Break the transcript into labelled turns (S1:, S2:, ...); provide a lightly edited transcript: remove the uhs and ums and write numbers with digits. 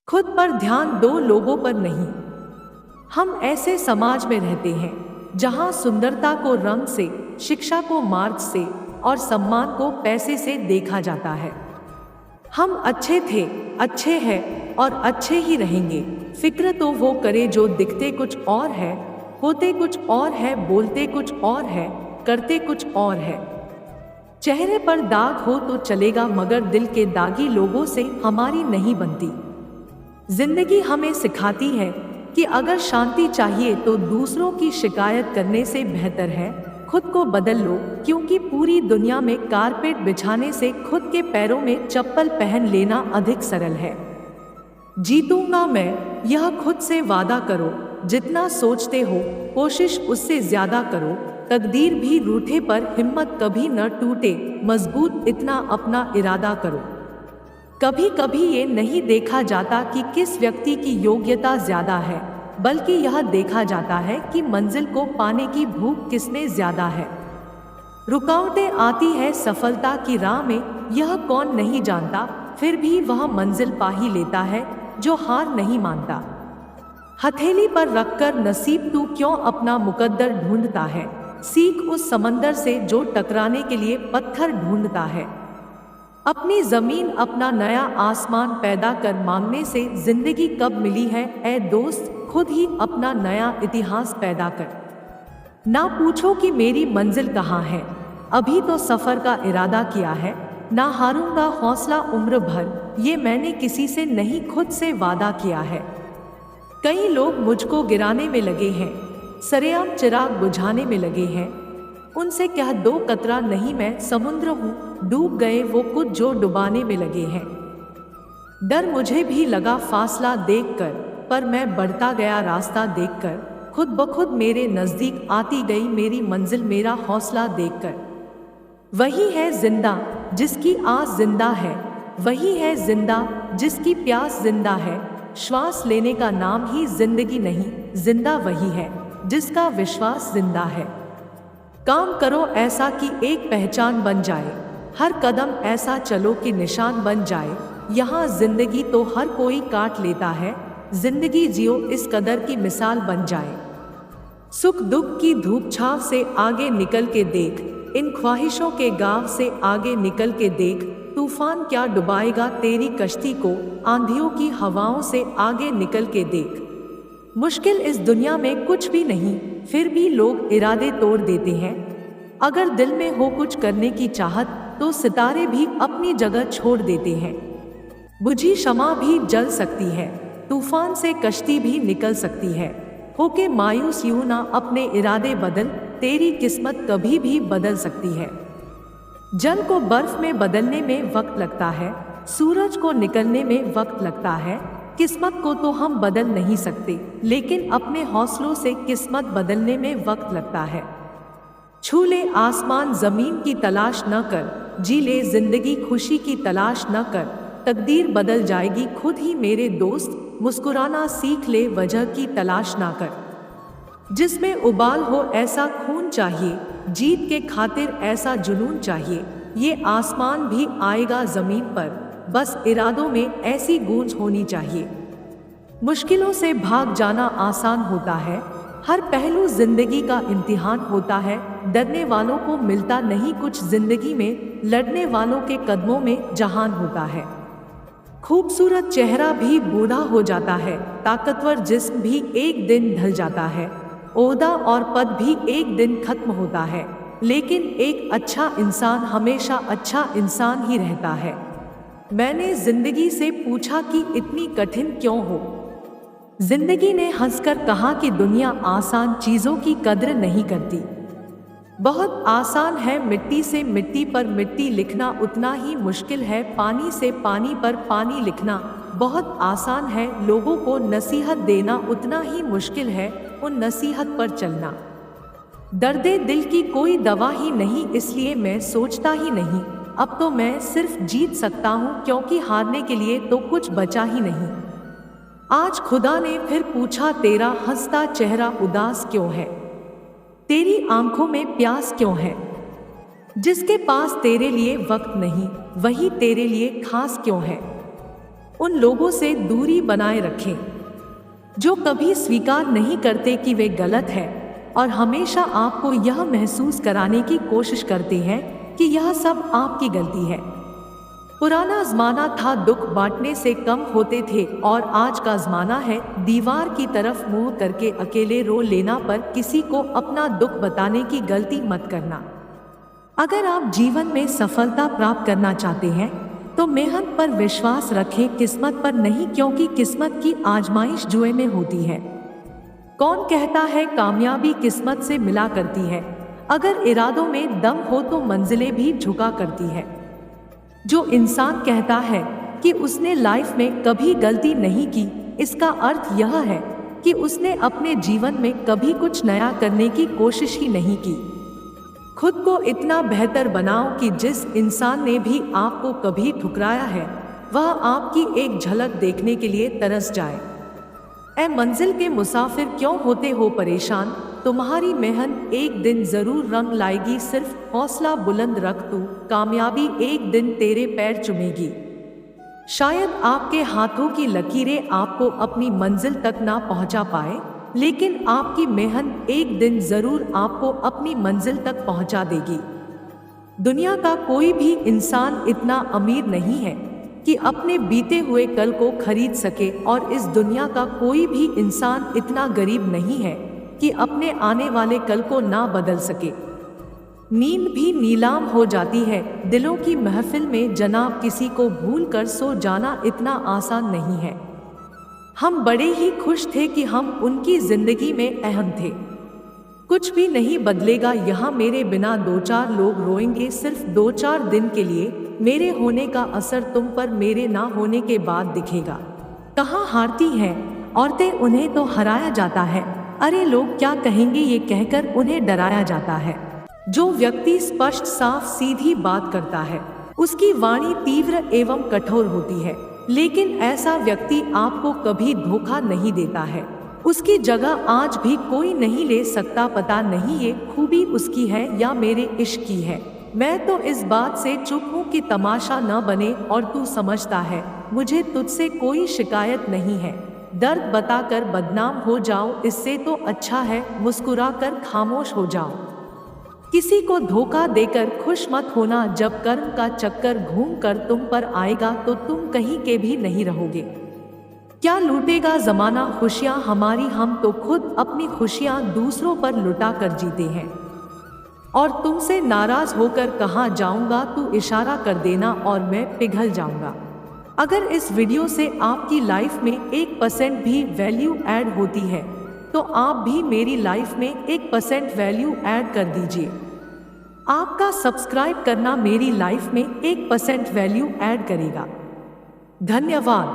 S1: खुद पर ध्यान दो, लोगों पर नहीं। हम ऐसे समाज में रहते हैं जहां सुंदरता को रंग से, शिक्षा को मार्क्स से और सम्मान को पैसे से देखा जाता है। हम अच्छे थे, अच्छे हैं और अच्छे ही रहेंगे। फिक्र तो वो करे जो दिखते कुछ और है, होते कुछ और है, बोलते कुछ और है, करते कुछ और है। चेहरे पर दाग हो तो चलेगा, मगर दिल के दागी लोगों से हमारी नहीं बनती। जिंदगी हमें सिखाती है कि अगर शांति चाहिए तो दूसरों की शिकायत करने से बेहतर है खुद को बदल लो, क्योंकि पूरी दुनिया में कारपेट बिछाने से खुद के पैरों में चप्पल पहन लेना अधिक सरल है। जीतूंगा मैं, यह खुद से वादा करो। जितना सोचते हो कोशिश उससे ज्यादा करो। तकदीर भी रूठे पर हिम्मत कभी न टूटे, मजबूत इतना अपना इरादा करो। कभी कभी ये नहीं देखा जाता कि किस व्यक्ति की योग्यता ज्यादा है, बल्कि यह देखा जाता है कि मंजिल को पाने की भूख किसमें ज्यादा है। रुकावटें आती है सफलता की राह में, यह कौन नहीं जानता, फिर भी वह मंजिल पा ही लेता है जो हार नहीं मानता। हथेली पर रखकर नसीब तू क्यों अपना मुकद्दर ढूंढता है, सीख उस समंदर से जो टकराने के लिए पत्थर ढूंढता है। अपनी जमीन, अपना नया आसमान पैदा कर मांगने से जिंदगी कब मिली है ऐ दोस्त, खुद ही अपना नया इतिहास पैदा कर। ना पूछो कि मेरी मंजिल कहाँ है, अभी तो सफर का इरादा किया है। ना हारूंगा हौसला उम्र भर, ये मैंने किसी से नहीं खुद से वादा किया है। कई लोग मुझको गिराने में लगे हैं, सरेआम चिराग बुझाने में लगे हैं। उनसे कह दो कतरा नहीं मैं समुद्र हूँ, डूब गए वो कुछ जो डुबाने में लगे हैं। डर मुझे भी लगा फासला देखकर, पर मैं बढ़ता गया रास्ता देखकर। खुद ब खुद मेरे नजदीक आती गई मेरी मंजिल मेरा हौसला देखकर। वही है जिंदा जिसकी आस जिंदा है, वही है जिंदा जिसकी प्यास जिंदा है। श्वास लेने का नाम ही जिंदगी नहीं, जिंदा वही है जिसका विश्वास जिंदा है। काम करो ऐसा कि एक पहचान बन जाए, हर कदम ऐसा चलो कि निशान बन जाए। यहाँ जिंदगी तो हर कोई काट लेता है, जिंदगी जियो इस कदर की मिसाल बन जाए। सुख दुख की धूप छाव से आगे निकल के देख, इन ख्वाहिशों के गांव से आगे निकल के देख। तूफान क्या डुबाएगा तेरी कश्ती को, आंधियों की हवाओं से आगे निकल के देख। मुश्किल इस दुनिया में कुछ भी नहीं, फिर भी लोग इरादे तोड़ देते हैं। अगर दिल में हो कुछ करने की चाहत तो सितारे भी अपनी जगह छोड़ देते हैं। बुझी शमा भी जल सकती है, तूफान से कश्ती भी निकल सकती है। होके मायूस यूं ना, अपने इरादे बदल, तेरी किस्मत कभी भी बदल सकती है। जल को बर्फ में बदलने में वक्त लगता है, सूरज को निकलने में वक्त लगता है। किस्मत को तो हम बदल नहीं सकते, लेकिन अपने हौसलों से किस्मत बदलने में वक्त लगता है। छू ले आसमान जमीन की तलाश न कर, जी ले जिंदगी खुशी की तलाश न कर। तकदीर बदल जाएगी खुद ही मेरे दोस्त, मुस्कुराना सीख ले वजह की तलाश ना कर। जिसमें उबाल हो ऐसा खून चाहिए, जीत के खातिर ऐसा जुनून चाहिए। ये आसमान भी आएगा जमीन पर, बस इरादों में ऐसी गूंज होनी चाहिए। मुश्किलों से भाग जाना आसान होता है, हर पहलू जिंदगी का इम्तिहान होता है। डरने वालों को मिलता नहीं कुछ जिंदगी में, लड़ने वालों के कदमों में जहान होता है। खूबसूरत चेहरा भी बूढ़ा हो जाता है, ताकतवर जिस्म भी एक दिन ढल जाता है। ओहदा और पद भी एक दिन खत्म होता है, लेकिन एक अच्छा इंसान हमेशा अच्छा इंसान ही रहता है। मैंने जिंदगी से पूछा कि इतनी कठिन क्यों हो। जिंदगी ने हंसकर कहा कि दुनिया आसान चीजों की कद्र नहीं करती। बहुत आसान है मिट्टी से मिट्टी पर मिट्टी लिखना, उतना ही मुश्किल है पानी से पानी पर पानी लिखना। बहुत आसान है लोगों को नसीहत देना, उतना ही मुश्किल है उन नसीहत पर चलना। दर्दे दिल की कोई दवा ही नहीं, इसलिए मैं सोचता ही नहीं। अब तो मैं सिर्फ जीत सकता हूँ, क्योंकि हारने के लिए तो कुछ बचा ही नहीं। आज खुदा ने फिर पूछा तेरा हंसता चेहरा उदास क्यों है, तेरी आंखों में प्यास क्यों है। जिसके पास तेरे लिए वक्त नहीं, वही तेरे लिए खास क्यों है। उन लोगों से दूरी बनाए रखें जो कभी स्वीकार नहीं करते कि वे गलत है और हमेशा आपको यह महसूस कराने की कोशिश करते हैं कि यह सब आपकी गलती है। पुराना ज़माना था दुख बांटने से कम होते थे और आज का ज़माना है दीवार की तरफ मुंह करके अकेले रो लेना पर किसी को अपना दुख बताने की गलती मत करना। अगर आप जीवन में सफलता प्राप्त करना चाहते हैं तो मेहनत पर विश्वास रखें, किस्मत पर नहीं, क्योंकि किस्मत की आजमाइश जुए में होती है। कौन कहता है कामयाबी किस्मत से मिला करती है? अगर इरादों में दम हो तो मंजिलें भी झुका करती है। जो इंसान कहता है कि उसने लाइफ में कभी गलती नहीं की, इसका अर्थ यह है कि उसने अपने जीवन में कभी कुछ नया करने की कोशिश ही नहीं की। खुद को इतना बेहतर बनाओ कि जिस इंसान ने भी आपको कभी ठुकराया है वह आपकी एक झलक देखने के लिए तरस जाए। ऐ मंजिल के मुसाफिर, क्यों होते हो परेशान? तुम्हारी मेहनत एक दिन जरूर रंग लाएगी, सिर्फ हौसला बुलंद रख तू, कामयाबी एक दिन तेरे पैर चूमेगी। शायद आपके हाथों की लकीरें आपको अपनी मंजिल तक ना पहुंचा पाए, लेकिन आपकी मेहनत एक दिन जरूर आपको अपनी मंजिल तक पहुंचा देगी। दुनिया का कोई भी इंसान इतना अमीर नहीं है कि अपने बीते हुए कल को खरीद सके, और इस दुनिया का कोई भी इंसान इतना गरीब नहीं है कि अपने आने वाले कल को ना बदल सके। नींद भी नीलाम हो जाती है। दिलों की महफिल में जनाब किसी को भूल कर सो जाना इतना आसान नहीं है। हम बड़े ही खुश थे कि हम उनकी जिंदगी में अहम थे। कुछ भी नहीं बदलेगा यहाँ, मेरे बिना दो चार लोग रोएंगे सिर्फ 2-4 दिन के लिए। मेरे होने का असर तुम पर मेरे ना होने के बाद दिखेगा। कहाँ हारती हैं औरतें, उन्हें तो हराया जाता है। अरे लोग क्या कहेंगे ये कहकर उन्हें डराया जाता है। जो व्यक्ति स्पष्ट साफ सीधी बात करता है उसकी वाणी तीव्र एवं कठोर होती है, लेकिन ऐसा व्यक्ति आपको कभी धोखा नहीं देता है। उसकी जगह आज भी कोई नहीं ले सकता। पता नहीं ये खूबी उसकी है या मेरे इश्क की है। मैं तो इस बात से चुप हूँ कि तमाशा न बने, और तू समझता है मुझे तुझसे कोई शिकायत नहीं है। दर्द बताकर बदनाम हो जाओ, इससे तो अच्छा है मुस्कुरा कर खामोश हो जाओ। किसी को धोखा देकर खुश मत होना, जब कर्म का चक्कर घूम कर तुम पर आएगा तो तुम कहीं के भी नहीं रहोगे। क्या लूटेगा जमाना खुशियां हमारी, हम तो खुद अपनी खुशियां दूसरों पर लुटा कर जीते हैं। और तुमसे नाराज होकर कहाँ जाऊंगा, तू इशारा कर देना और मैं पिघल जाऊंगा। अगर इस वीडियो से आपकी लाइफ में 1% भी वैल्यू ऐड होती है तो आप भी मेरी लाइफ में 1% वैल्यू ऐड कर दीजिए। आपका सब्सक्राइब करना मेरी लाइफ में 1% वैल्यू ऐड करेगा। धन्यवाद।